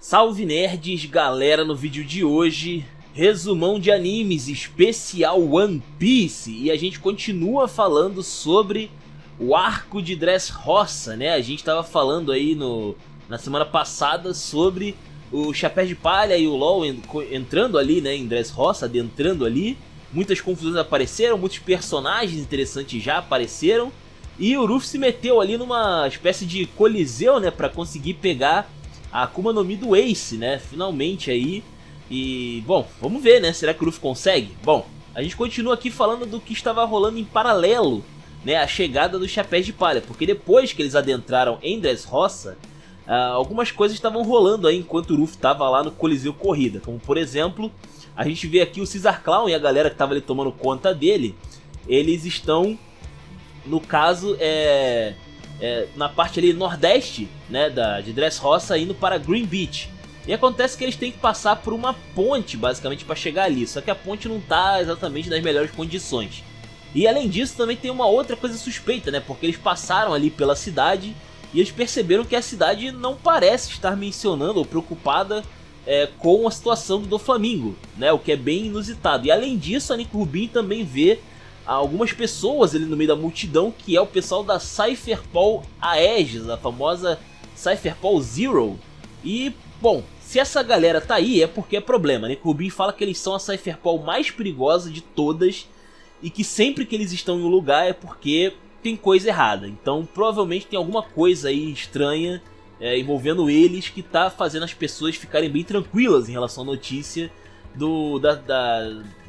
Salve nerds, galera, no vídeo de hoje, resumão de animes especial One Piece, e a gente continua falando sobre o arco de Dressrosa, né? A gente tava falando aí na semana passada sobre o Chapéu de Palha e o LOL entrando ali, né, em Dressrosa, adentrando ali. Muitas confusões apareceram, muitos personagens interessantes já apareceram, e o Ruffy se meteu ali numa espécie de coliseu, né, pra conseguir pegar a Akuma no Mi do Ace, né, finalmente aí. E, bom, vamos ver, né, será que o Ruffy consegue? Bom, a gente continua aqui falando do que estava rolando em paralelo, né, a chegada dos Chapéus de Palha, porque depois que eles adentraram em Dressrosa, algumas coisas estavam rolando aí enquanto o Ruffy estava lá no Coliseu Corrida, como por exemplo, a gente vê aqui o Caesar Clown e a galera que estava ali tomando conta dele, eles estão, no caso, na parte ali nordeste, né, de Dressrosa, indo para Green Beach. E acontece que eles têm que passar por uma ponte, basicamente, para chegar ali. Só que a ponte não está exatamente nas melhores condições. E além disso, também tem uma outra coisa suspeita, né, porque eles passaram ali pela cidade e eles perceberam que a cidade não parece estar mencionando ou preocupada com a situação do Doflamingo, né, o que é bem inusitado. E além disso, a Nico Rubin também vê algumas pessoas ali no meio da multidão, que é o pessoal da Cypherpol Aegis, a famosa Cypherpol Zero. E, bom, se essa galera tá aí é porque é problema, né? Rubin fala que eles são a Cypherpol mais perigosa de todas e que sempre que eles estão em um lugar é porque tem coisa errada. Então provavelmente tem alguma coisa aí estranha envolvendo eles que tá fazendo as pessoas ficarem bem tranquilas em relação à notícia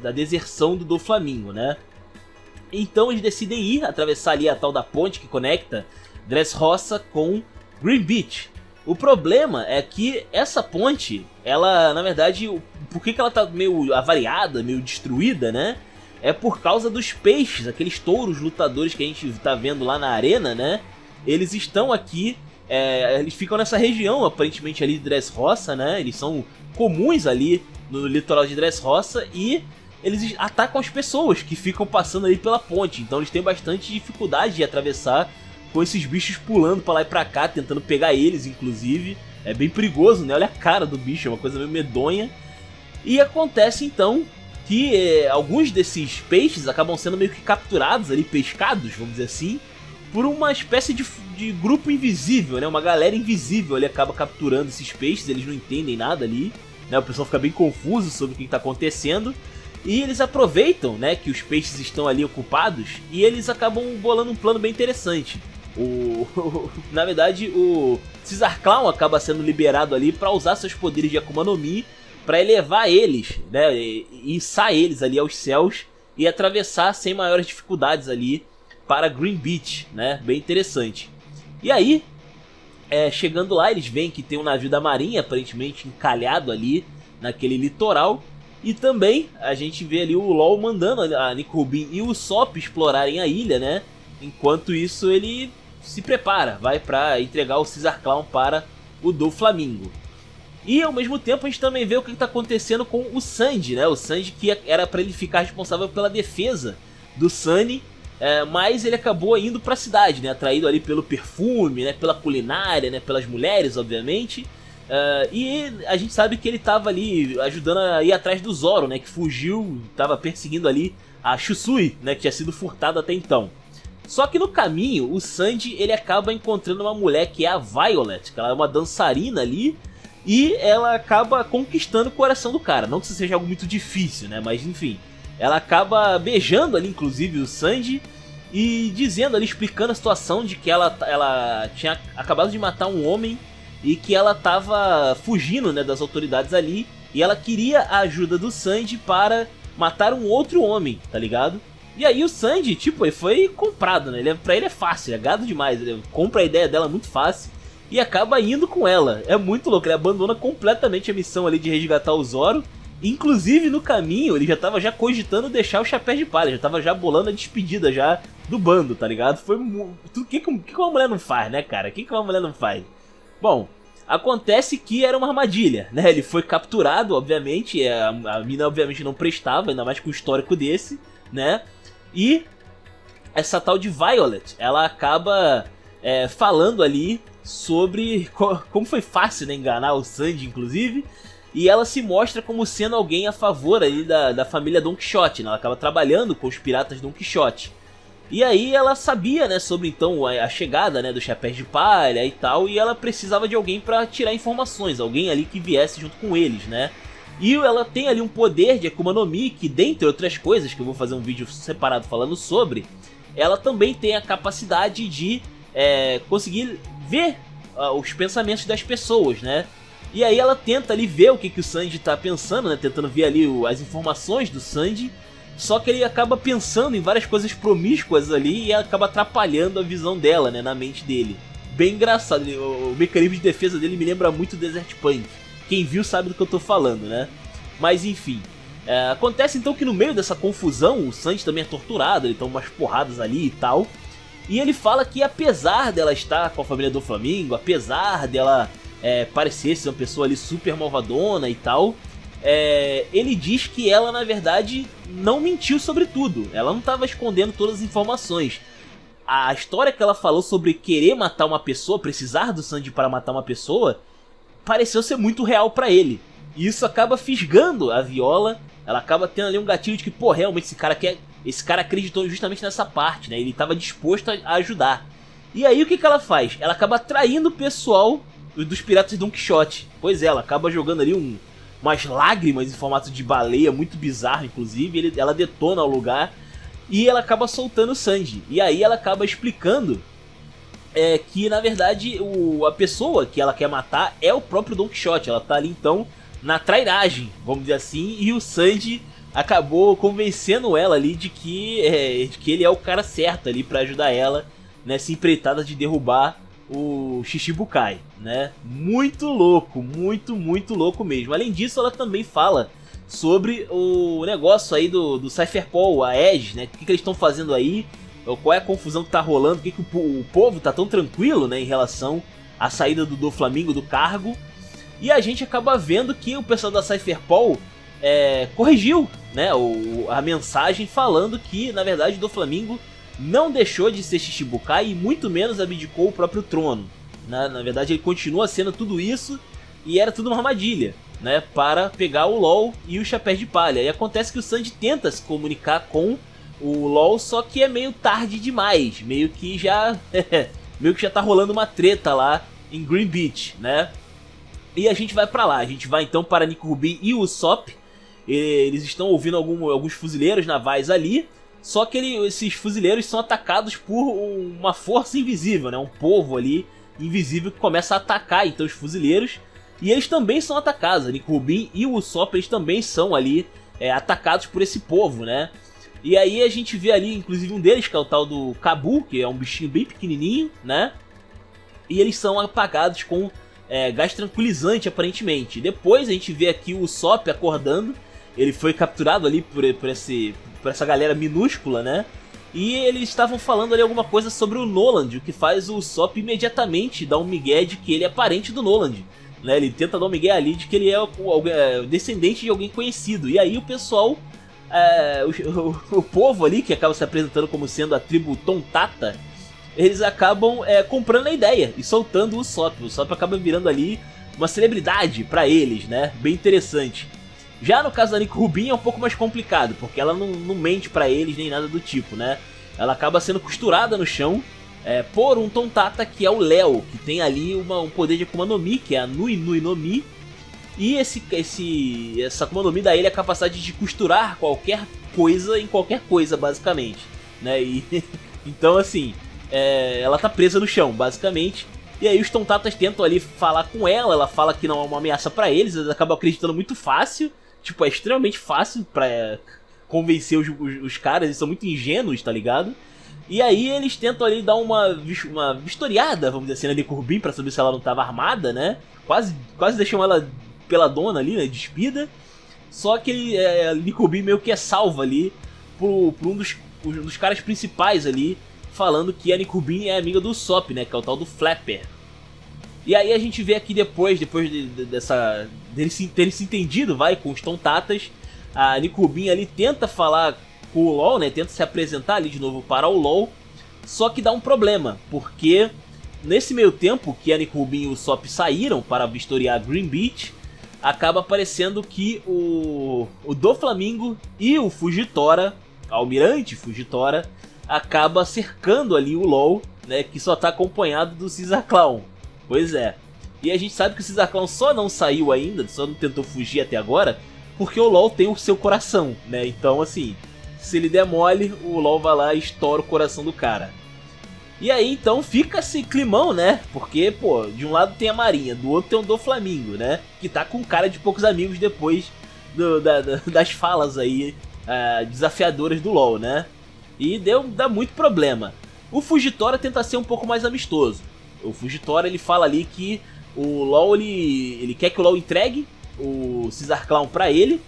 da deserção do Doflamingo, né? Então eles decidem ir atravessar ali a tal da ponte que conecta Dressrosa com Green Beach. O problema é que essa ponte, ela, na verdade, por que ela tá meio avariada, meio destruída, né? É por causa dos peixes, aqueles touros lutadores que a gente tá vendo lá na arena, né? Eles estão aqui, eles ficam nessa região, aparentemente, ali de Dressrosa, né? Eles são comuns ali no litoral de Dressrosa e eles atacam as pessoas que ficam passando ali pela ponte. Então eles têm bastante dificuldade de atravessar com esses bichos pulando pra lá e pra cá, tentando pegar eles, inclusive. É bem perigoso, né? Olha a cara do bicho, é uma coisa meio medonha. E acontece então que alguns desses peixes acabam sendo meio que capturados ali, pescados, vamos dizer assim, por uma espécie de grupo invisível, né? Uma galera invisível ali acaba capturando esses peixes, eles não entendem nada ali, né? O pessoal fica bem confuso sobre o que está acontecendo. E eles aproveitam, né, que os peixes estão ali ocupados e eles acabam bolando um plano bem interessante. Na verdade, o Caesar Clown acaba sendo liberado ali para usar seus poderes de Akuma no Mi para elevar eles, né, e içar eles ali aos céus e atravessar sem maiores dificuldades ali para Green Beach, né, bem interessante. E aí, chegando lá, eles veem que tem um navio da marinha aparentemente encalhado ali naquele litoral. E também a gente vê ali o LOL mandando a Nico Rubin e o Usopp explorarem a ilha, né? Enquanto isso ele se prepara, vai pra entregar o Caesar Clown para o Doflamingo. E ao mesmo tempo a gente também vê o que está acontecendo com o Sanji, né? O Sanji que era para ele ficar responsável pela defesa do Sunny, mas ele acabou indo para a cidade, né? Atraído ali pelo perfume, né? Pela culinária, né? Pelas mulheres, obviamente. E a gente sabe que ele tava ali ajudando a ir atrás do Zoro, né, que fugiu, tava perseguindo ali a Shusui, né, que tinha sido furtada até então. Só que no caminho, o Sanji, ele acaba encontrando uma mulher que é a Violet, que ela é uma dançarina ali, e ela acaba conquistando o coração do cara. Não que isso seja algo muito difícil, né, mas enfim. Ela acaba beijando ali, inclusive, o Sanji, e dizendo ali, explicando a situação de que ela tinha acabado de matar um homem e que ela tava fugindo, né, das autoridades ali, e ela queria a ajuda do Sanji para matar um outro homem, tá ligado? E aí o Sanji, tipo, ele foi comprado, né, pra ele é fácil, é gado demais, ele compra a ideia dela muito fácil e acaba indo com ela. É muito louco, ele abandona completamente a missão ali de resgatar o Zoro. Inclusive no caminho ele já tava cogitando deixar o Chapéu de Palha, já tava bolando a despedida já do bando, tá ligado? Foi o que uma mulher não faz, né, cara? O que uma mulher não faz? Bom, acontece que era uma armadilha, né? Ele foi capturado, obviamente, a mina obviamente não prestava, ainda mais com um histórico desse, né? E essa tal de Violet, ela acaba falando ali sobre como foi fácil, né, enganar o Sanji, inclusive. E ela se mostra como sendo alguém a favor ali da família Don Quixote, né? Ela acaba trabalhando com os piratas Don Quixote. E aí ela sabia, né, sobre então a chegada, né, dos Chapéus de Palha e tal, e ela precisava de alguém para tirar informações, alguém ali que viesse junto com eles, né. E ela tem ali um poder de Akuma no Mi, que dentre outras coisas, que eu vou fazer um vídeo separado falando sobre, ela também tem a capacidade de conseguir ver os pensamentos das pessoas, né. E aí ela tenta ali ver o que o Sanji tá pensando, né, tentando ver ali as informações do Sanji. Só que ele acaba pensando em várias coisas promíscuas ali e acaba atrapalhando a visão dela, né, na mente dele. Bem engraçado, o mecanismo de defesa dele me lembra muito Desert Punk. Quem viu sabe do que eu tô falando, né? Mas enfim, acontece então que no meio dessa confusão, o Sanji também é torturado, ele toma umas porradas ali e tal. E ele fala que apesar dela estar com a família do Flamengo, apesar dela parecer ser uma pessoa ali super malvadona e tal... ele diz que ela, na verdade, não mentiu sobre tudo. Ela não estava escondendo todas as informações. A história que ela falou sobre querer matar uma pessoa, precisar do Sanji para matar uma pessoa, pareceu ser muito real para ele. E isso acaba fisgando a Viola. Ela acaba tendo ali um gatilho de que, pô, realmente esse cara acreditou justamente nessa parte, né? Ele estava disposto a ajudar. E aí o que ela faz? Ela acaba atraindo o pessoal dos piratas Don Quixote. Pois é, ela acaba jogando ali umas lágrimas em formato de baleia, muito bizarro inclusive, ela detona o lugar e ela acaba soltando o Sanji. E aí ela acaba explicando que na verdade a pessoa que ela quer matar é o próprio Don Quixote. Ela tá ali então na trairagem, vamos dizer assim, e o Sanji acabou convencendo ela ali de que ele é o cara certo ali pra ajudar ela nessa empreitada de derrubar o Shichibukai, né? Muito louco, muito louco mesmo. Além disso, ela também fala sobre o negócio aí do Cypher Paul, a Edge, né? O que eles estão fazendo aí, qual é a confusão que tá rolando, por que o povo tá tão tranquilo, né, em relação à saída do Doflamingo do cargo. E a gente acaba vendo que o pessoal da Cypher Paul corrigiu, né, a mensagem falando que, na verdade, o Doflamingo não deixou de ser Shichibukai e muito menos abdicou o próprio trono. Na verdade, ele continua sendo tudo isso e era tudo uma armadilha, né, para pegar o LOL e o Chapéu de Palha. E acontece que o Sanji tenta se comunicar com o LOL, só que é meio tarde demais, meio que já tá rolando uma treta lá em Green Beach, né? E a gente vai pra lá, a gente vai então para Nico Rubin e Usopp. Eles estão ouvindo alguns fuzileiros navais ali. Só que esses fuzileiros são atacados por uma força invisível, né? Um povo ali invisível que começa a atacar então os fuzileiros. E eles também são atacados. Nico Rubin e o Usopp, eles também são ali atacados por esse povo, né? E aí a gente vê ali, inclusive um deles, que é o tal do Kabu, que é um bichinho bem pequenininho, né? E eles são apagados com gás tranquilizante, aparentemente. Depois a gente vê aqui o Usopp acordando. Ele foi capturado ali por essa galera minúscula, né? E eles estavam falando ali alguma coisa sobre o Noland, o que faz o Usopp imediatamente dar um migué de que ele é parente do Noland, né? Ele tenta dar um migué ali de que ele é o descendente de alguém conhecido. E aí o pessoal, o povo ali, que acaba se apresentando como sendo a tribo Tontata, eles acabam comprando a ideia e soltando o Usopp. O Usopp acaba virando ali uma celebridade pra eles, né? Bem interessante. Já no caso da Nico Rubin é um pouco mais complicado, porque ela não mente pra eles nem nada do tipo, né? Ela acaba sendo costurada no chão por um Tontata que é o Léo, que tem ali um poder de Akuma no Mi, que é a Nui Nui no Mi. E essa Akuma no Mi dá ele a capacidade de costurar qualquer coisa em qualquer coisa, basicamente, né? E então assim, ela tá presa no chão, basicamente. E aí os Tontatas tentam ali falar com ela fala que não é uma ameaça pra eles acabam acreditando muito fácil. Tipo, é extremamente fácil pra convencer os caras, eles são muito ingênuos, tá ligado? E aí eles tentam ali dar uma vistoriada, vamos dizer assim, na Nico Rubin pra saber se ela não tava armada, né? Quase deixam ela peladona ali, né, despida. Só que a Nico Rubin meio que é salva ali por um dos caras principais ali, falando que a Nico Rubin é amiga do Usopp, né, que é o tal do Flapper. E aí a gente vê aqui depois deles terem se entendido, com os Tontatas, a Nico Rubin ali tenta falar com o LOL, né, tenta se apresentar ali de novo para o LOL, só que dá um problema, porque nesse meio tempo que Anik, Rubin e Usopp saíram para vistoriar Green Beach, acaba aparecendo que o Doflamingo e o Fujitora, Almirante Fujitora, acaba cercando ali o LOL, né, que só tá acompanhado do Caesar Clown. Pois é. E a gente sabe que o Caesar Clown só não saiu ainda, só não tentou fugir até agora, porque o LOL tem o seu coração, né? Então, assim, se ele der mole, o LOL vai lá e estoura o coração do cara. E aí, então, fica esse climão, né? Porque, pô, de um lado tem a Marinha, do outro tem o Doflamingo, né? Que tá com cara de poucos amigos depois das falas aí desafiadoras do LoL, né? E dá muito problema. O Fujitora tenta ser um pouco mais amistoso. O Fujitora, ele fala ali que o LoL, ele quer que o LoL entregue o Caesar Clown pra ele.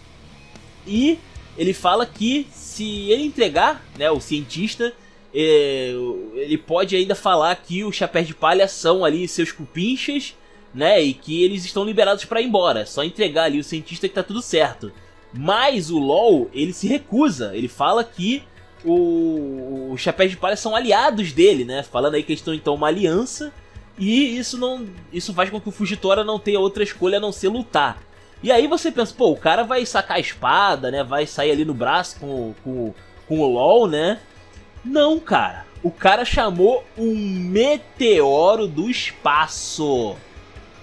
E ele fala que se ele entregar, né, o cientista, ele pode ainda falar que os Chapéus de Palha são ali seus cupinchas, né, e que eles estão liberados pra ir embora. É só entregar ali o cientista que tá tudo certo. Mas o LoL, ele se recusa. Ele fala que os Chapéus de Palha são aliados dele, né, falando aí que eles estão então uma aliança. E isso faz com que o Fujitora não tenha outra escolha a não ser lutar. E aí você pensa, pô, o cara vai sacar a espada, né, vai sair ali no braço com o LoL, né. Não, cara. O cara chamou um meteoro do espaço.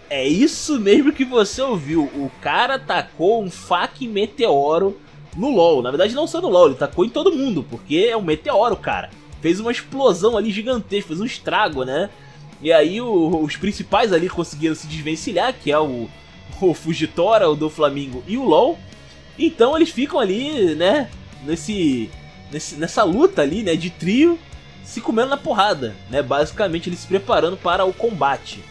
É isso mesmo que você ouviu. O cara tacou um fucking meteoro no LoL. Na verdade, não só no LoL, ele tacou em todo mundo, porque é um meteoro, cara. Fez uma explosão ali gigantesca, fez um estrago, né? E aí os principais ali conseguiram se desvencilhar, que é o Fujitora, o Doflamingo e o LoL. Então eles ficam ali, né, nessa luta ali, né, de trio, se comendo na porrada, né, basicamente eles se preparando para o combate.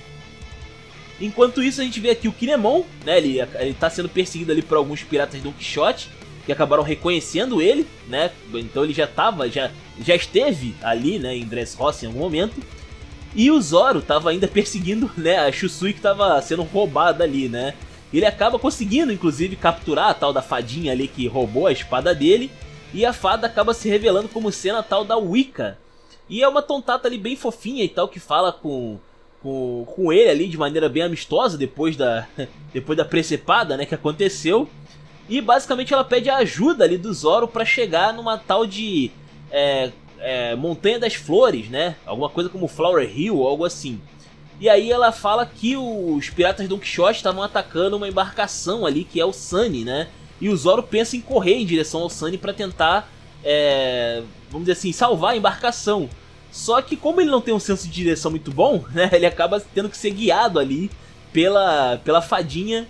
Enquanto isso a gente vê aqui o Kinemon, né, ele tá sendo perseguido ali por alguns piratas de Don Quixote, que acabaram reconhecendo ele, né, então ele já esteve ali, né, em Dressrosa em algum momento. E o Zoro tava ainda perseguindo, né, a Shusui que tava sendo roubada ali, né. Ele acaba conseguindo, inclusive, capturar a tal da fadinha ali que roubou a espada dele. E a fada acaba se revelando como sendo a tal da Wicca. E é uma tontata ali bem fofinha e tal, que fala com ele ali de maneira bem amistosa depois da precepada, né, que aconteceu. E basicamente ela pede a ajuda ali do Zoro pra chegar numa tal de Montanha das Flores, né? Alguma coisa como Flower Hill ou algo assim. E aí ela fala que os piratas Don Quixote estavam atacando uma embarcação ali, que é o Sunny, né? E o Zoro pensa em correr em direção ao Sunny pra tentar, vamos dizer assim, salvar a embarcação. Só que como ele não tem um senso de direção muito bom, né? Ele acaba tendo que ser guiado ali pela fadinha.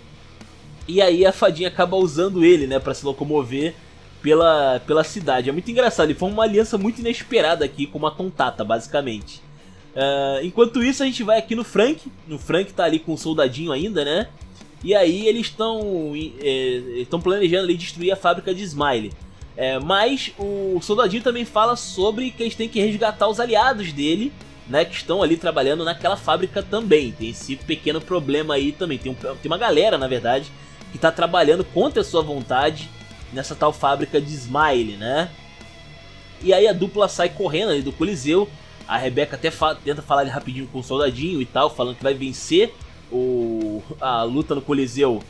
E aí a fadinha acaba usando ele, né, pra se locomover pela cidade. É muito engraçado, ele foi uma aliança muito inesperada aqui com uma tontata, basicamente. Enquanto isso a gente vai aqui no Frank. O Frank tá ali com o soldadinho ainda, né? E aí eles estão planejando ali destruir a fábrica de Smile. Mas o soldadinho também fala sobre que eles têm que resgatar os aliados dele, né, que estão ali trabalhando naquela fábrica também. Tem esse pequeno problema aí também. Tem uma galera, na verdade, que tá trabalhando contra a sua vontade nessa tal fábrica de Smile, né? E aí a dupla sai correndo ali do Coliseu. A Rebeca até tenta falar ali rapidinho com o soldadinho e tal, falando que vai vencer a luta no Coliseu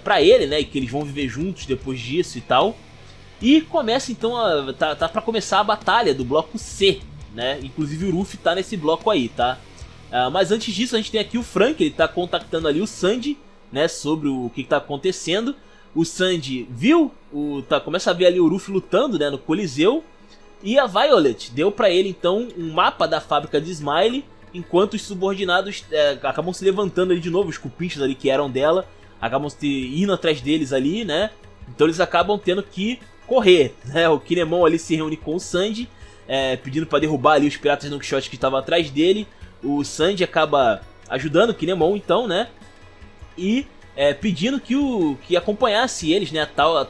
pra ele, né? E que eles vão viver juntos depois disso e tal. E começa então, tá pra começar a batalha do bloco C, né? Inclusive o Ruffy tá nesse bloco aí, tá? Mas antes disso a gente tem aqui o Frank, ele tá contactando ali o Sandy, né? Sobre o que tá acontecendo. O Sandy começa a ver ali o Ruffy lutando, né? No Coliseu. E a Violet deu pra ele então um mapa da fábrica de Smile, enquanto os subordinados acabam se levantando ali de novo, os cupinchas ali que eram dela, acabam indo atrás deles ali, né? Então eles acabam tendo que correr, né? O Kinemon ali se reúne com o Sandy, pedindo pra derrubar ali os piratas Don Quixote que estavam atrás dele. O Sandy acaba ajudando o Kinemon então, né? E pedindo que acompanhasse eles, né?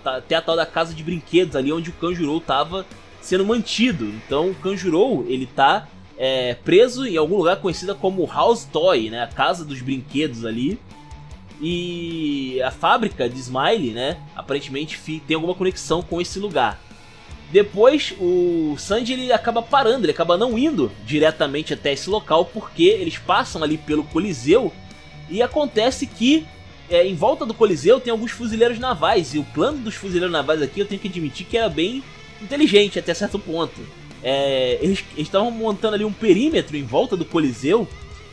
Até a tal da casa de brinquedos ali onde o Kanjuro tava sendo mantido. Então o Kanjuro, ele tá preso em algum lugar conhecida como House Toy, né? A casa dos brinquedos ali. E a fábrica de Smile, né? Aparentemente tem alguma conexão com esse lugar. Depois o Sanji ele acaba parando, ele acaba não indo diretamente até esse local, porque eles passam ali pelo Coliseu e acontece que em volta do Coliseu tem alguns fuzileiros navais, e o plano dos fuzileiros navais aqui eu tenho que admitir que era bem inteligente até certo ponto. Eles estavam montando ali um perímetro em volta do Coliseu,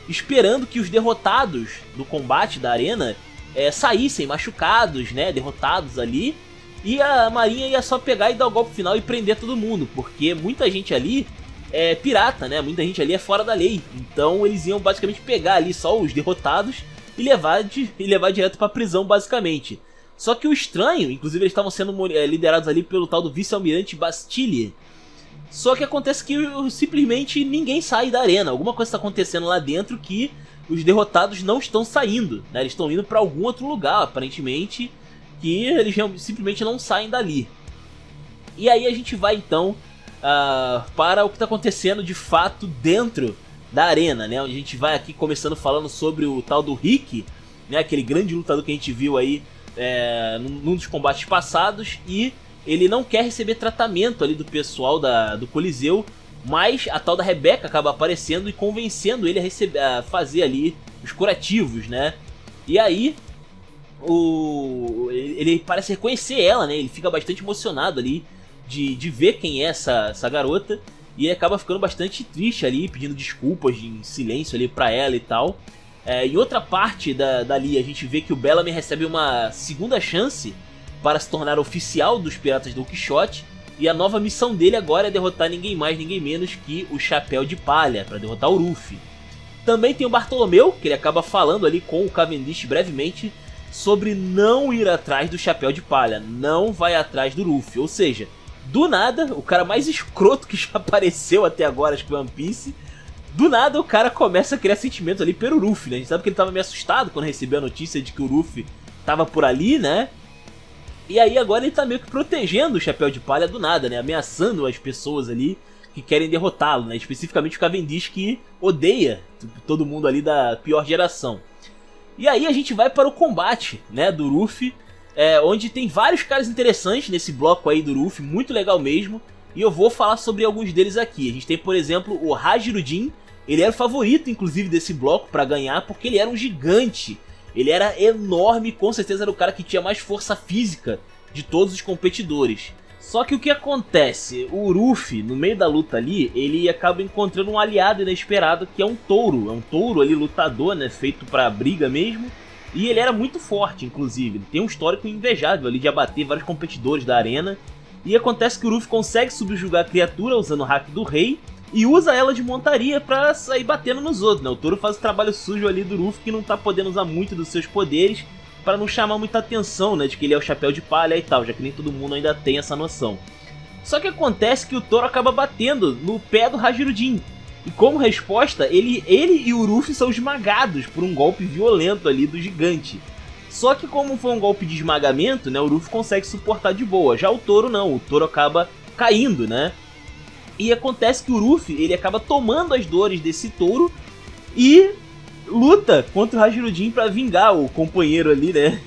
esperando que os derrotados do combate da arena saíssem machucados, né, derrotados ali, e a marinha ia só pegar e dar o golpe final e prender todo mundo, porque muita gente ali é pirata, né, muita gente ali é fora da lei, então eles iam basicamente pegar ali só os derrotados e levar direto pra prisão basicamente. Só que o estranho, inclusive eles estavam sendo liderados ali pelo tal do vice-almirante Bastille. Só que acontece que simplesmente ninguém sai da arena. Alguma coisa está acontecendo lá dentro que os derrotados não estão saindo, né? Eles estão indo para algum outro lugar, aparentemente, que eles simplesmente não saem dali. E aí a gente vai então para o que está acontecendo de fato dentro da arena, né? Onde a gente vai aqui começando falando sobre o tal do Rick, né? Aquele grande lutador que a gente viu aí num dos combates passados, e ele não quer receber tratamento ali do pessoal do Coliseu, mas a tal da Rebecca acaba aparecendo e convencendo ele a fazer ali os curativos, né? E aí ele parece reconhecer ela, né? Ele fica bastante emocionado ali de ver quem é essa garota, e ele acaba ficando bastante triste ali, pedindo desculpas em silêncio ali pra ela e tal. Em outra parte dali a gente vê que o Bellamy recebe uma segunda chance para se tornar oficial dos Piratas do Quixote, e a nova missão dele agora é derrotar ninguém mais, ninguém menos que o Chapéu de Palha, para derrotar o Ruffy. Também tem o Bartolomeu, que ele acaba falando ali com o Cavendish brevemente sobre não ir atrás do Chapéu de Palha, não vai atrás do Ruffy, ou seja, do nada, o cara mais escroto que já apareceu até agora, acho que One Piece, do nada o cara começa a criar sentimento ali pelo Ruffy, né? A gente sabe que ele tava meio assustado quando recebeu a notícia de que o Ruffy tava por ali, né? E aí agora ele tá meio que protegendo o Chapéu de Palha do nada, né? Ameaçando as pessoas ali que querem derrotá-lo, né? Especificamente o Cavendish, que odeia todo mundo ali da pior geração. E aí a gente vai para o combate, né, do Ruffy, onde tem vários caras interessantes nesse bloco aí do Ruffy, muito legal mesmo. E eu vou falar sobre alguns deles aqui. A gente tem, por exemplo, o Hajirudin. Ele era o favorito, inclusive, desse bloco para ganhar, porque ele era um gigante. Ele era enorme, com certeza era o cara que tinha mais força física de todos os competidores. Só que o que acontece? O Ruffy, no meio da luta ali, ele acaba encontrando um aliado inesperado, que é um touro. É um touro ali, lutador, né, feito pra briga mesmo. E ele era muito forte, inclusive. Ele tem um histórico invejável ali de abater vários competidores da arena. E acontece que o Ruffy consegue subjugar a criatura usando o hack do rei e usa ela de montaria pra sair batendo nos outros, né? O touro faz o trabalho sujo ali do Ruffy, que não tá podendo usar muito dos seus poderes para não chamar muita atenção, né? De que ele é o Chapéu de Palha e tal, já que nem todo mundo ainda tem essa noção. Só que acontece que o touro acaba batendo no pé do Hajirudin. E como resposta, ele e o Ruffy são esmagados por um golpe violento ali do gigante. Só que como foi um golpe de esmagamento, né, o Ruffy consegue suportar de boa. Já o touro não, o touro acaba caindo, né? E acontece que o Ruffy, ele acaba tomando as dores desse touro e luta contra o Hajirudin pra vingar o companheiro ali, né?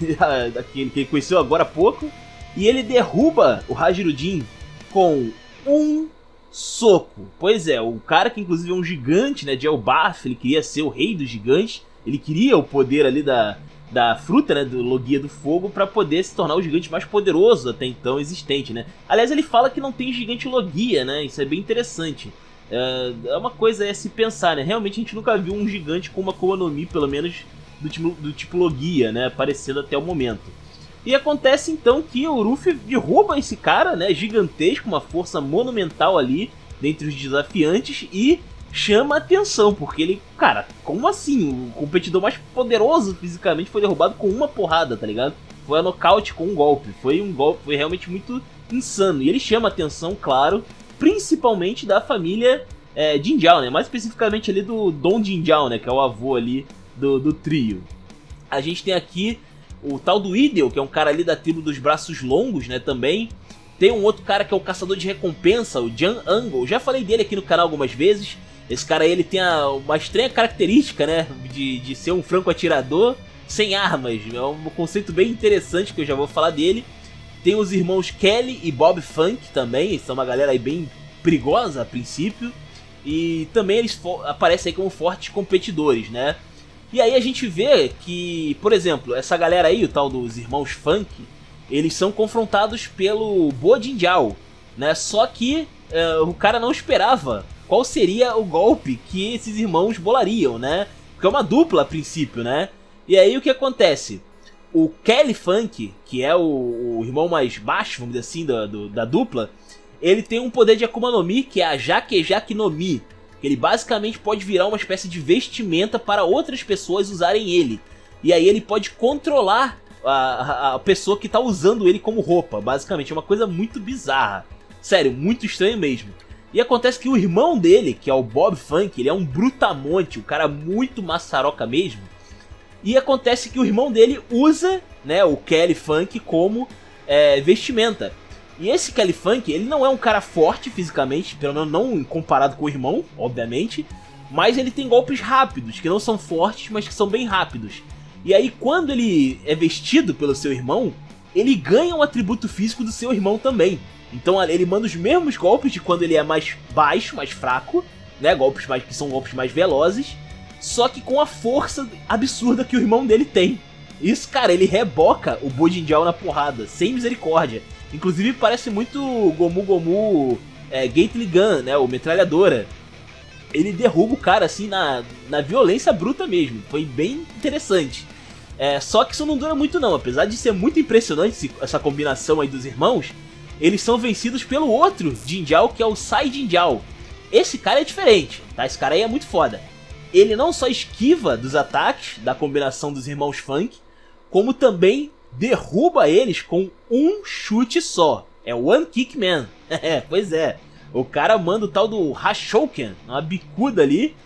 Aquele que ele conheceu agora há pouco. E ele derruba o Hajirudin com um soco. Pois é, o cara que inclusive é um gigante, né, de Elbaf, ele queria ser o rei dos gigantes. Ele queria o poder ali da fruta, né, do Logia do Fogo, para poder se tornar o gigante mais poderoso até então existente, né? Aliás, ele fala que não tem gigante Logia, né? Isso é bem interessante. É uma coisa a se pensar, né? Realmente a gente nunca viu um gigante com uma Akuma no Mi, pelo menos do tipo Logia, né? Aparecendo até o momento. E acontece então que o Ruffy derruba esse cara, né? Gigantesco, uma força monumental ali dentre os desafiantes, e chama atenção, porque ele, cara, como assim? O competidor mais poderoso fisicamente foi derrubado com uma porrada, tá ligado? Foi a nocaute com um golpe. Foi realmente muito insano. E ele chama atenção, claro, principalmente da família Jinjiao, né? Mais especificamente ali do Don Jinjiao, né? Que é o avô ali do trio. A gente tem aqui o tal do Idel, que é um cara ali da tribo dos braços longos, né? Também. Tem um outro cara que é o caçador de recompensa, o Jan Angle. Já falei dele aqui no canal algumas vezes. Esse cara aí, ele tem uma estranha característica, né, de ser um franco atirador sem armas. É um conceito bem interessante que eu já vou falar dele. Tem os irmãos Kelly e Bob Funk também, eles são uma galera aí bem perigosa a princípio. E também eles aparecem aí como fortes competidores, né? E aí a gente vê que, por exemplo, essa galera aí, o tal dos irmãos Funk, eles são confrontados pelo Bo Jinjiao, né? Só que o cara não esperava qual seria o golpe que esses irmãos bolariam, né? Porque é uma dupla a princípio, né? E aí o que acontece? O Kelly Funk, que é o irmão mais baixo, vamos dizer assim, da dupla, ele tem um poder de Akuma no Mi, que é a Jakejaki no Mi. Que ele basicamente pode virar uma espécie de vestimenta para outras pessoas usarem ele. E aí ele pode controlar a pessoa que está usando ele como roupa. Basicamente, é uma coisa muito bizarra. Sério, muito estranho mesmo. E acontece que o irmão dele, que é o Bob Funk, ele é um brutamonte, um cara muito maçaroca mesmo. E acontece que o irmão dele usa, né, o Kelly Funk como vestimenta. E esse Kelly Funk, ele não é um cara forte fisicamente, pelo menos não comparado com o irmão, obviamente. Mas ele tem golpes rápidos, que não são fortes, mas que são bem rápidos. E aí quando ele é vestido pelo seu irmão, ele ganha um atributo físico do seu irmão também. Então ele manda os mesmos golpes de quando ele é mais baixo, mais fraco, né, que são golpes mais velozes, só que com a força absurda que o irmão dele tem. Isso, cara, ele reboca o Bo Jinjiao na porrada, sem misericórdia. Inclusive parece muito Gomu Gomu Gatling Gun, né, o metralhadora. Ele derruba o cara assim na violência bruta mesmo, foi bem interessante. Só que isso não dura muito não, apesar de ser muito impressionante essa combinação aí dos irmãos. Eles são vencidos pelo outro Jinjiao, que é o Sai Jinjiao. Esse cara é diferente, tá? Esse cara aí é muito foda. Ele não só esquiva dos ataques da combinação dos irmãos Funk, como também derruba eles com um chute só. É One Kick Man. Pois é. O cara manda o tal do Hashouken, uma bicuda ali,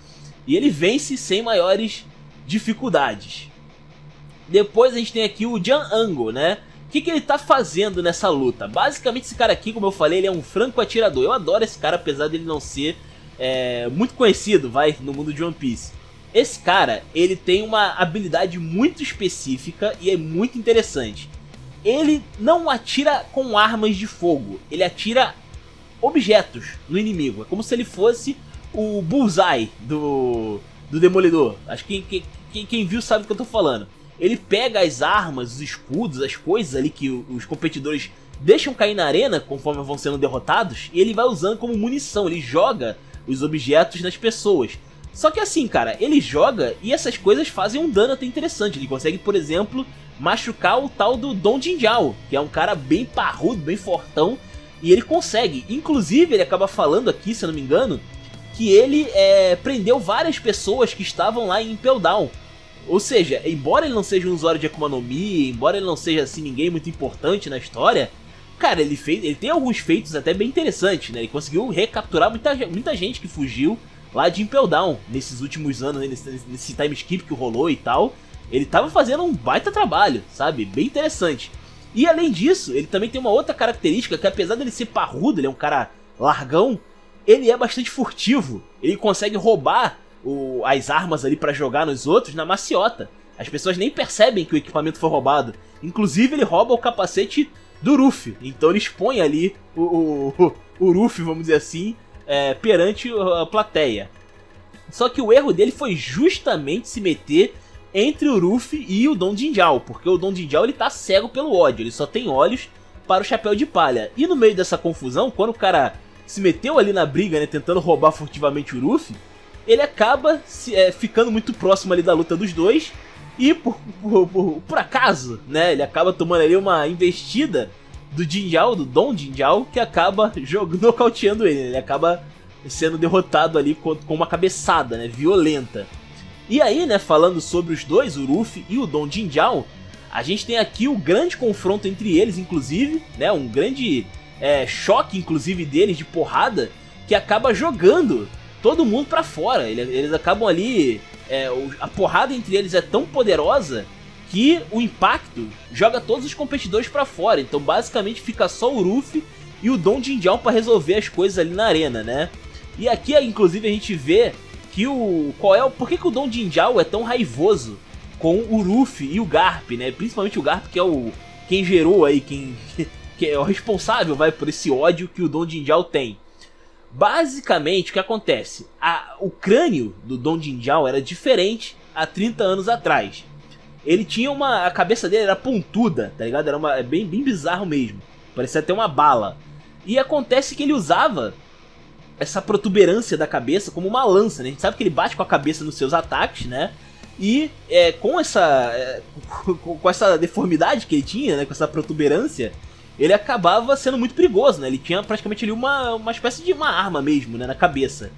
e ele vence sem maiores dificuldades. Depois a gente tem aqui o Jan Ango, né? O que ele tá fazendo nessa luta? Basicamente esse cara aqui, como eu falei, ele é um franco atirador. Eu adoro esse cara, apesar dele não ser muito conhecido, no mundo de One Piece. Esse cara, ele tem uma habilidade muito específica e é muito interessante. Ele não atira com armas de fogo, ele atira objetos no inimigo. É como se ele fosse o Bullseye do Demolidor. Acho que quem viu sabe do que eu tô falando. Ele pega as armas, os escudos, as coisas ali que os competidores deixam cair na arena conforme vão sendo derrotados, e ele vai usando como munição, ele joga os objetos nas pessoas. Só que assim, cara, ele joga e essas coisas fazem um dano até interessante. Ele consegue, por exemplo, machucar o tal do Don Jinjiao, que é um cara bem parrudo, bem fortão, e ele consegue. Inclusive, ele acaba falando aqui, se eu não me engano, que ele prendeu várias pessoas que estavam lá em Impel Down. Ou seja, embora ele não seja um usuário de Akuma no Mi, embora ele não seja assim ninguém muito importante na história, cara, ele tem alguns feitos até bem interessantes, né? Ele conseguiu recapturar muita gente que fugiu lá de Impel Down nesses últimos anos, né? nesse time skip que rolou e tal. Ele tava fazendo um baita trabalho, sabe? Bem interessante. E além disso, ele também tem uma outra característica que, apesar dele ser parrudo, ele é um cara largão, ele é bastante furtivo. Ele consegue roubar as armas ali pra jogar nos outros na maciota. As pessoas nem percebem que o equipamento foi roubado. Inclusive ele rouba o capacete do Ruffy. Então ele expõe ali o Ruffy, vamos dizer assim, perante a plateia. Só que o erro dele foi justamente se meter entre o Ruffy e o Don Jinjiao, porque o Don Jinjiao ele tá cego pelo ódio, ele só tem olhos para o chapéu de palha. E no meio dessa confusão, quando o cara se meteu ali na briga, né, tentando roubar furtivamente o Ruffy, ele acaba ficando muito próximo ali da luta dos dois e por acaso, né, ele acaba tomando ali uma investida do Jinjiao, do Don Jinjiao, que acaba nocauteando ele. Ele acaba sendo derrotado ali com uma cabeçada, né, violenta. E aí, né, falando sobre os dois, o Ruffy e o Don Jinjiao, a gente tem aqui o grande confronto entre eles, inclusive, né, um grande choque, inclusive, deles de porrada, que acaba jogando todo mundo pra fora. Eles acabam ali, a porrada entre eles é tão poderosa que o impacto joga todos os competidores pra fora. Então basicamente fica só o Ruffy e o Don Jinjiao pra resolver as coisas ali na arena, né? E aqui inclusive a gente vê que por que o Don Jinjiao é tão raivoso com o Ruffy e o Garp, né? Principalmente o Garp, que é quem gerou aí, que é o responsável, vai, por esse ódio que o Dong Jinjiao tem. Basicamente, o que acontece? O crânio do Dong Jinjiao era diferente há 30 anos atrás. Ele tinha a cabeça dele era pontuda, tá ligado? Era bem bizarro mesmo. Parecia até uma bala. E acontece que ele usava essa protuberância da cabeça como uma lança, né? A gente sabe que ele bate com a cabeça nos seus ataques, né? E com essa deformidade que ele tinha, né? Com essa protuberância, ele acabava sendo muito perigoso, né? Ele tinha praticamente ali uma espécie de uma arma mesmo, né? Na cabeça.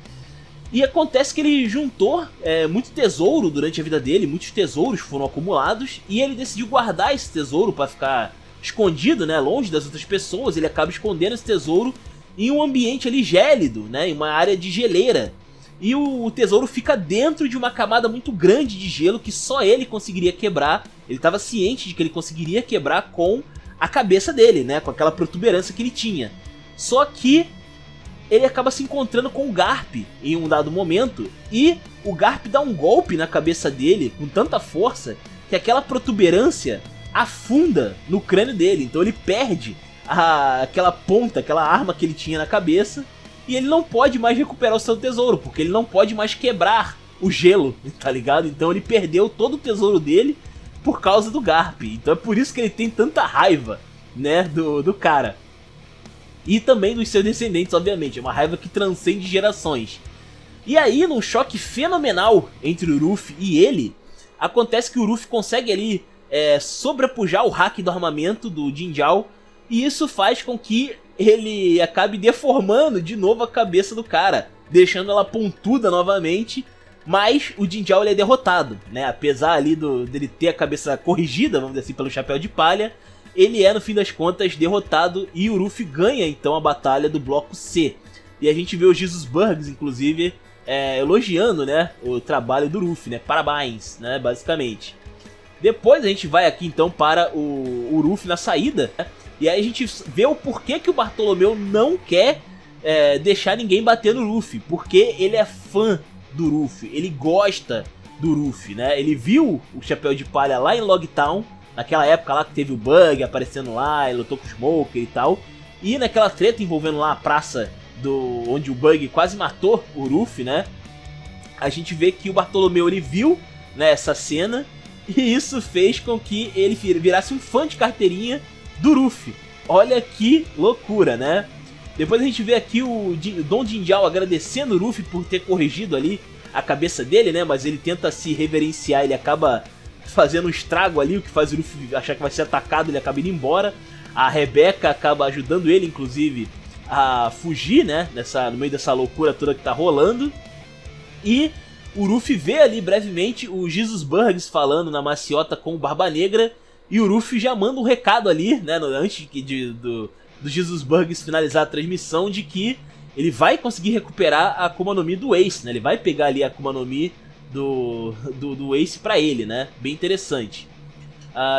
E acontece que ele juntou muito tesouro durante a vida dele, muitos tesouros foram acumulados, e ele decidiu guardar esse tesouro para ficar escondido, né, longe das outras pessoas. Ele acaba escondendo esse tesouro em um ambiente ali gélido, né, em uma área de geleira. E o tesouro fica dentro de uma camada muito grande de gelo que só ele conseguiria quebrar. Ele estava ciente de que ele conseguiria quebrar com a cabeça dele, né, com aquela protuberância que ele tinha. Só que ele acaba se encontrando com o Garp em um dado momento, e o Garp dá um golpe na cabeça dele com tanta força que aquela protuberância afunda no crânio dele. Então ele perde aquela ponta, aquela arma que ele tinha na cabeça, e ele não pode mais recuperar o seu tesouro, porque ele não pode mais quebrar o gelo, tá ligado? Então ele perdeu todo o tesouro dele por causa do Garp. Então é por isso que ele tem tanta raiva, né, do cara. E também dos seus descendentes, obviamente. É uma raiva que transcende gerações. E aí, num choque fenomenal entre o Ruffy e ele, acontece que o Ruffy consegue ali sobrepujar o hack do armamento do Jinjiao, e isso faz com que ele acabe deformando de novo a cabeça do cara, deixando ela pontuda novamente. Mas o Jinjiao ele é derrotado, né? Apesar ali dele ter a cabeça corrigida, vamos dizer assim, pelo Chapéu de Palha, ele no fim das contas, derrotado, e o Ruffy ganha, então, a batalha do bloco C. E a gente vê o Jesus Burgs, inclusive, elogiando, né, o trabalho do Ruffy, né, parabéns, né, basicamente. Depois a gente vai aqui, então, para o Ruffy na saída, né, e aí a gente vê o porquê que o Bartolomeu não quer deixar ninguém bater no Ruffy, porque ele é fã do Ruffy, ele gosta do Ruffy, né, ele viu o Chapéu de Palha lá em Logtown, naquela época lá que teve o Bug aparecendo lá, ele lutou com o Smoker e tal. E naquela treta envolvendo lá a praça onde o Bug quase matou o Ruffy, né? A gente vê que o Bartolomeu ele viu, né, essa cena, e isso fez com que ele virasse um fã de carteirinha do Ruffy. Olha que loucura, né? Depois a gente vê aqui o Dong Jinjiao agradecendo o Ruffy por ter corrigido ali a cabeça dele, né? Mas ele tenta se reverenciar, ele acaba fazendo um estrago ali, o que faz o Ruffy achar que vai ser atacado, ele acaba indo embora. A Rebecca acaba ajudando ele, inclusive, a fugir, né, no meio dessa loucura toda que tá rolando. E o Ruffy vê ali brevemente o Jesus Burgs falando na maciota com o Barba Negra, e o Ruffy já manda um recado ali, né, antes do Jesus Burgs finalizar a transmissão, de que ele vai conseguir recuperar a Akuma no Mi do Ace, né, ele vai pegar ali a Akuma no Mi do Ace pra ele, né? Bem interessante.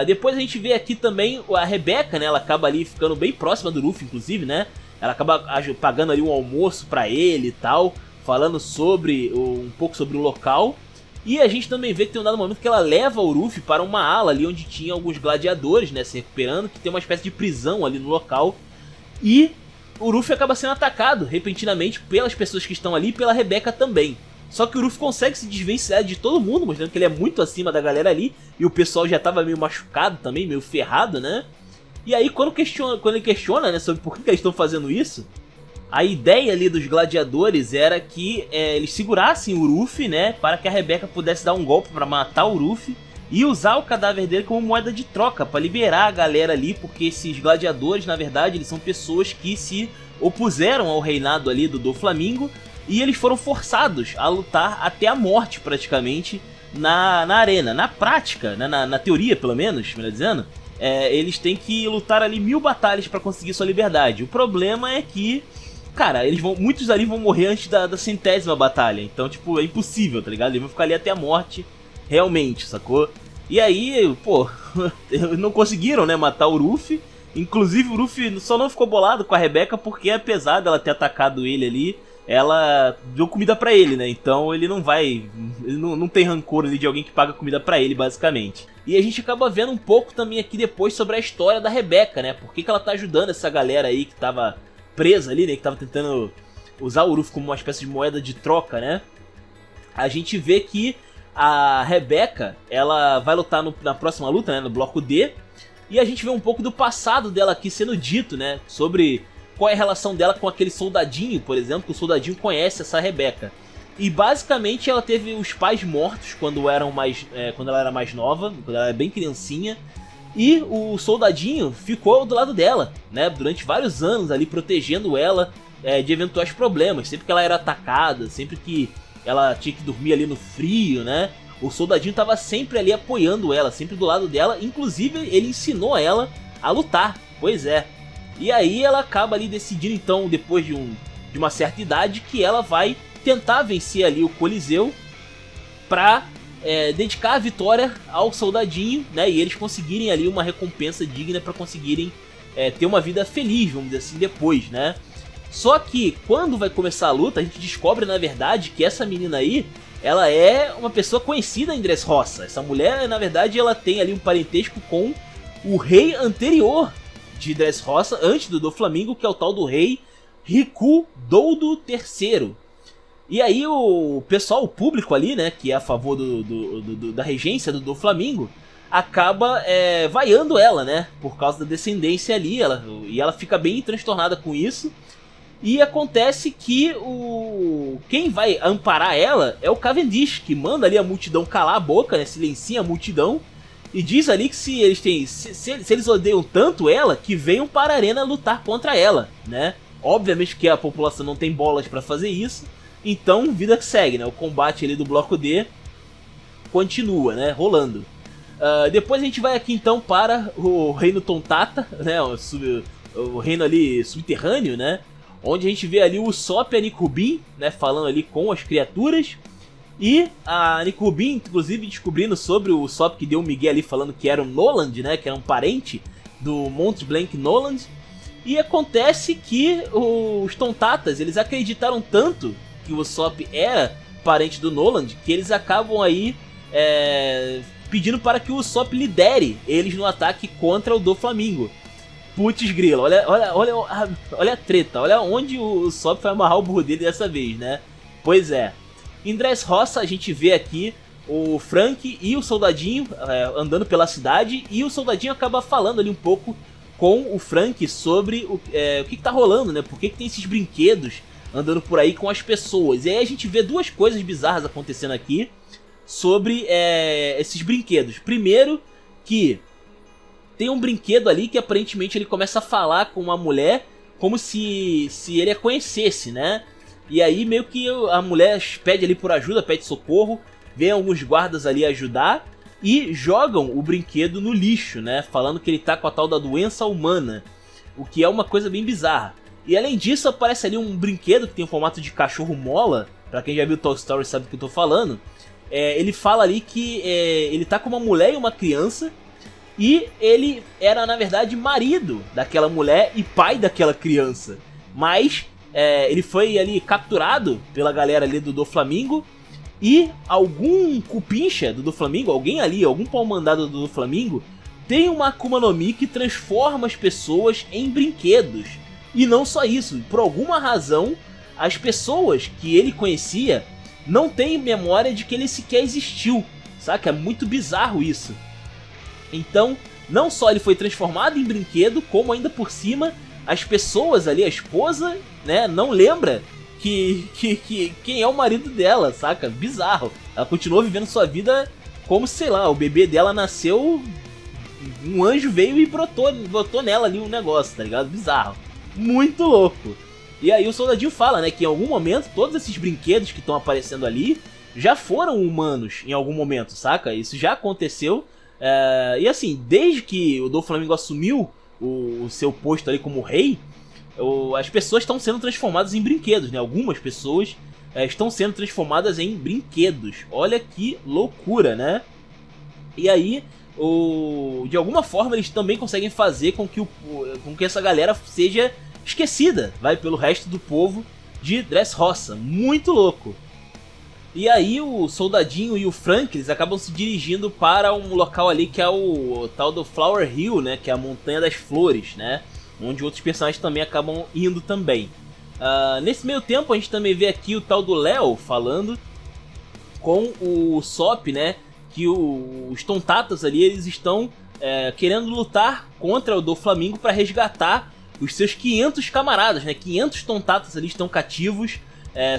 Depois a gente vê aqui também a Rebecca, né? Ela acaba ali ficando bem próxima do Ruffy, inclusive, né? Ela acaba pagando ali um almoço pra ele e tal, falando um pouco sobre o local. E a gente também vê que tem um dado momento que ela leva o Ruffy para uma ala ali onde tinha alguns gladiadores, né? Se recuperando, que tem uma espécie de prisão ali no local. E o Ruffy acaba sendo atacado repentinamente pelas pessoas que estão ali e pela Rebecca também. Só que o Ruffy consegue se desvencilhar de todo mundo, mostrando que ele é muito acima da galera ali. E o pessoal já tava meio machucado também, meio ferrado, né? E aí quando ele questiona, né, sobre por que eles estão fazendo isso, a ideia ali dos gladiadores era que eles segurassem o Ruffy, né, para que a Rebecca pudesse dar um golpe para matar o Ruffy e usar o cadáver dele como moeda de troca, para liberar a galera ali, porque esses gladiadores, na verdade, eles são pessoas que se opuseram ao reinado ali do Doflamingo. E eles foram forçados a lutar até a morte, praticamente, na arena. Na prática, né, na teoria pelo menos, melhor dizendo, eles têm que lutar ali 1000 batalhas para conseguir sua liberdade. O problema é que, cara, muitos ali vão morrer antes da 100ª batalha. Então, tipo, é impossível, tá ligado? Eles vão ficar ali até a morte, realmente, sacou? E aí, pô, não conseguiram, né, matar o Ruffy. Inclusive o Ruffy só não ficou bolado com a Rebecca porque, apesar dela ter atacado ele ali, ela deu comida pra ele, né? Então ele não vai... Ele não tem rancor ali de alguém que paga comida pra ele, basicamente. E a gente acaba vendo um pouco também aqui depois sobre a história da Rebecca, né? Por que ela tá ajudando essa galera aí que tava presa ali, né? Que tava tentando usar o Uruf como uma espécie de moeda de troca, né? A gente vê que a Rebecca, ela vai lutar na próxima luta, né? No bloco D. E a gente vê um pouco do passado dela aqui sendo dito, né? Sobre... qual é a relação dela com aquele soldadinho, por exemplo, que o soldadinho conhece essa Rebecca. E basicamente ela teve os pais mortos quando ela era mais nova, quando ela era bem criancinha. E o soldadinho ficou do lado dela, né, durante vários anos ali, protegendo ela de eventuais problemas. Sempre que ela era atacada, sempre que ela tinha que dormir ali no frio, né, o soldadinho estava sempre ali apoiando ela, sempre do lado dela. Inclusive ele ensinou ela a lutar, pois é. E aí ela acaba ali decidindo, então, depois de uma certa idade, que ela vai tentar vencer ali o Coliseu pra dedicar a vitória ao soldadinho, né? E eles conseguirem ali uma recompensa digna pra conseguirem ter uma vida feliz, vamos dizer assim, depois, né? Só que quando vai começar a luta, a gente descobre, na verdade, que essa menina aí, ela é uma pessoa conhecida em Dressrosa. Essa mulher, na verdade, ela tem ali um parentesco com o rei anterior de Dressrosa, antes do Doflamingo, que é o tal do rei Riku Doudo III. E aí o pessoal, o público ali, né, que é a favor da regência do Doflamingo, acaba vaiando ela, né, por causa da descendência ali, e ela fica bem transtornada com isso. E acontece que quem vai amparar ela é o Cavendish, que manda ali a multidão calar a boca, né, silencia a multidão, e diz ali que se eles odeiam tanto ela, que venham para a arena lutar contra ela, né? Obviamente que a população não tem bolas para fazer isso, então vida que segue, né? O combate ali do bloco D continua, né? Rolando. Depois a gente vai aqui então para o reino Tontata, né? O reino ali subterrâneo, né? Onde a gente vê ali o Usopp e a Nikubin, né? Falando ali com as criaturas. E a Nikubin, inclusive, descobrindo sobre o Usopp, que deu um migué ali falando que era o Noland, né? Que era um parente do Mont Blanc Noland. E acontece que os Tontatas, eles acreditaram tanto que o Usopp era parente do Noland, que eles acabam aí pedindo para que o Usopp lidere eles no ataque contra o Doflamingo. Putz grila, olha a treta, olha onde o Usopp vai amarrar o burro dele dessa vez, né? Pois é. Em Dressrosa a gente vê aqui o Frank e o soldadinho andando pela cidade, e o soldadinho acaba falando ali um pouco com o Frank sobre o que tá rolando, né? Por que tem esses brinquedos andando por aí com as pessoas. E aí a gente vê duas coisas bizarras acontecendo aqui sobre esses brinquedos. Primeiro, que tem um brinquedo ali que aparentemente ele começa a falar com uma mulher como se ele a conhecesse, né? E aí meio que a mulher pede ali por ajuda, pede socorro, vem alguns guardas ali ajudar e jogam o brinquedo no lixo, né? Falando que ele tá com a tal da doença humana, o que é uma coisa bem bizarra. E além disso aparece ali um brinquedo que tem o formato de cachorro mola, pra quem já viu Toy Story sabe do que eu tô falando. Ele fala ali que ele tá com uma mulher e uma criança, e ele era na verdade marido daquela mulher e pai daquela criança. Mas ele foi ali capturado pela galera ali do Doflamingo, e algum cupincha do Doflamingo, alguém ali, algum pau-mandado do Doflamingo, tem uma Akuma no Mi que transforma as pessoas em brinquedos. E não só isso, por alguma razão, as pessoas que ele conhecia não têm memória de que ele sequer existiu, saca? É muito bizarro isso. Então, não só ele foi transformado em brinquedo, como ainda por cima, as pessoas ali, a esposa, né, não lembra quem é o marido dela, saca? Bizarro. Ela continuou vivendo sua vida como, sei lá, o bebê dela nasceu, um anjo veio e brotou nela ali um negócio, tá ligado? Bizarro. Muito louco. E aí o soldadinho fala, né, que em algum momento todos esses brinquedos que estão aparecendo ali já foram humanos em algum momento, saca? Isso já aconteceu. E assim, desde que o Doflamingo assumiu o seu posto ali como rei, as pessoas estão sendo transformadas em brinquedos, né? Algumas pessoas estão sendo transformadas em brinquedos. Olha que loucura, né? E aí, de alguma forma, eles também conseguem fazer com que essa galera seja esquecida, vai, pelo resto do povo, de Dressrosa. Muito louco. E aí o Soldadinho e o Frank, eles acabam se dirigindo para um local ali que é o tal do Flower Hill, né? Que é a Montanha das Flores, né? Onde outros personagens também acabam indo também. Nesse meio tempo a gente também vê aqui o tal do Léo falando com o Sop, né? Que os Tontatas ali, eles estão querendo lutar contra o Doflamingo para resgatar os seus 500 camaradas, né? 500 Tontatas ali estão cativos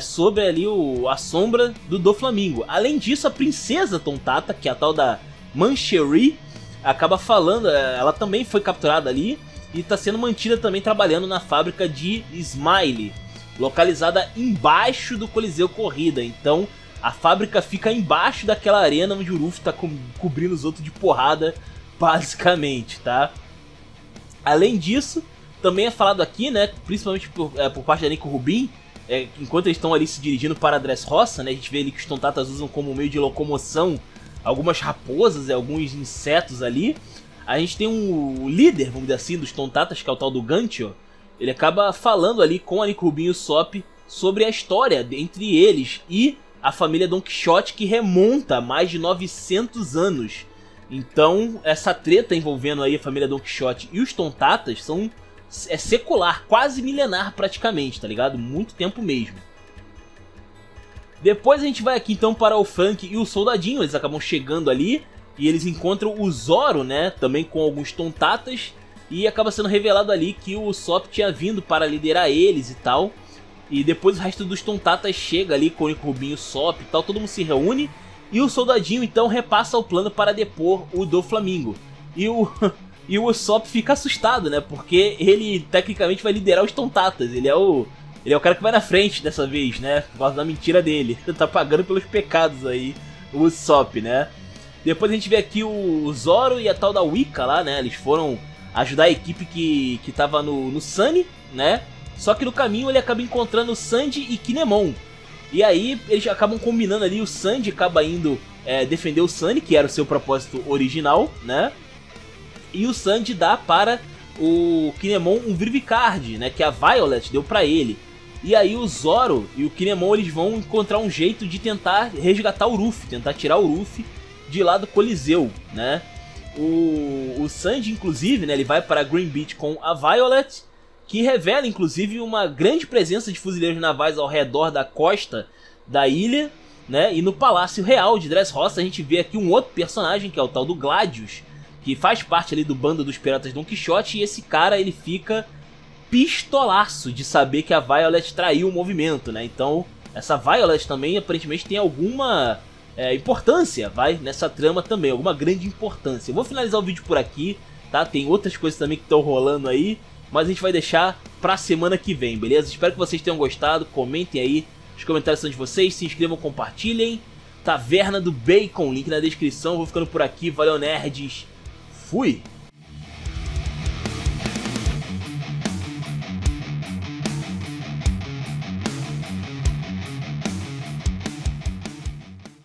sobre ali a sombra do Doflamingo. Além disso, a princesa Tontata, que é a tal da Manchery, acaba falando, ela também foi capturada ali e está sendo mantida também trabalhando na fábrica de Smile, localizada embaixo do Coliseu Corrida. Então a fábrica fica embaixo daquela arena onde o Ruffy está cobrindo os outros de porrada, basicamente, tá? Além disso, também é falado aqui, né, principalmente por parte da Nico Rubin, enquanto eles estão ali se dirigindo para Dressrosa, né, a gente vê ali que os Tontatas usam como meio de locomoção algumas raposas e alguns insetos ali. A gente tem um líder, vamos dizer assim, dos Tontatas, que é o tal do Gantio. Ele acaba falando ali com a Nico Rubin e o Sop sobre a história entre eles e a família Don Quixote, que remonta a mais de 900 anos. Então essa treta envolvendo aí a família Don Quixote e os Tontatas é secular, quase milenar praticamente, tá ligado? Muito tempo mesmo. Depois a gente vai aqui então para o Frank e o Soldadinho, eles acabam chegando ali e eles encontram o Zoro, né, também com alguns Tontatas, e acaba sendo revelado ali que o Sop tinha vindo para liderar eles e tal. E depois o resto dos Tontatas chega ali com o Nico Rubin e o Sop e tal, todo mundo se reúne, e o Soldadinho então repassa o plano para depor o Doflamingo. E o Sop fica assustado, né? Porque ele tecnicamente vai liderar os Tontatas. Ele é o cara que vai na frente dessa vez, né? Por causa da mentira dele. Tá pagando pelos pecados aí, o Sop, né? Depois a gente vê aqui o Zoro e a tal da Wicca lá, né? Eles foram ajudar a equipe que tava no Sunny, né? Só que no caminho ele acaba encontrando o Sandy e Kinemon. E aí eles acabam combinando ali, o Sandy acaba indo defender o Sunny, que era o seu propósito original, né? E o Sandy dá para o Kinemon um Vivicard, né, que a Violet deu para ele. E aí o Zoro e o Kinemon, eles vão encontrar um jeito de tentar resgatar o Ruffy, tentar tirar o Ruffy de lá do Coliseu, né? O Sandy, inclusive, né, ele vai para Green Beach com a Violet, que revela inclusive uma grande presença de fuzileiros navais ao redor da costa da ilha, né? E no Palácio Real de Dressrosa a gente vê aqui um outro personagem, que é o tal do Gladius, que faz parte ali do bando dos piratas Don Quixote, e esse cara ele fica pistolaço de saber que a Violet traiu o movimento, né? Então essa Violet também aparentemente tem alguma importância, vai, nessa trama também, alguma grande importância. Eu vou finalizar o vídeo por aqui, tá? Tem outras coisas também que estão rolando aí, mas a gente vai deixar pra semana que vem, beleza? Espero que vocês tenham gostado, comentem aí, os comentários são de vocês, se inscrevam, compartilhem. Taverna do Bacon, link na descrição. Vou ficando por aqui, valeu nerds, fui!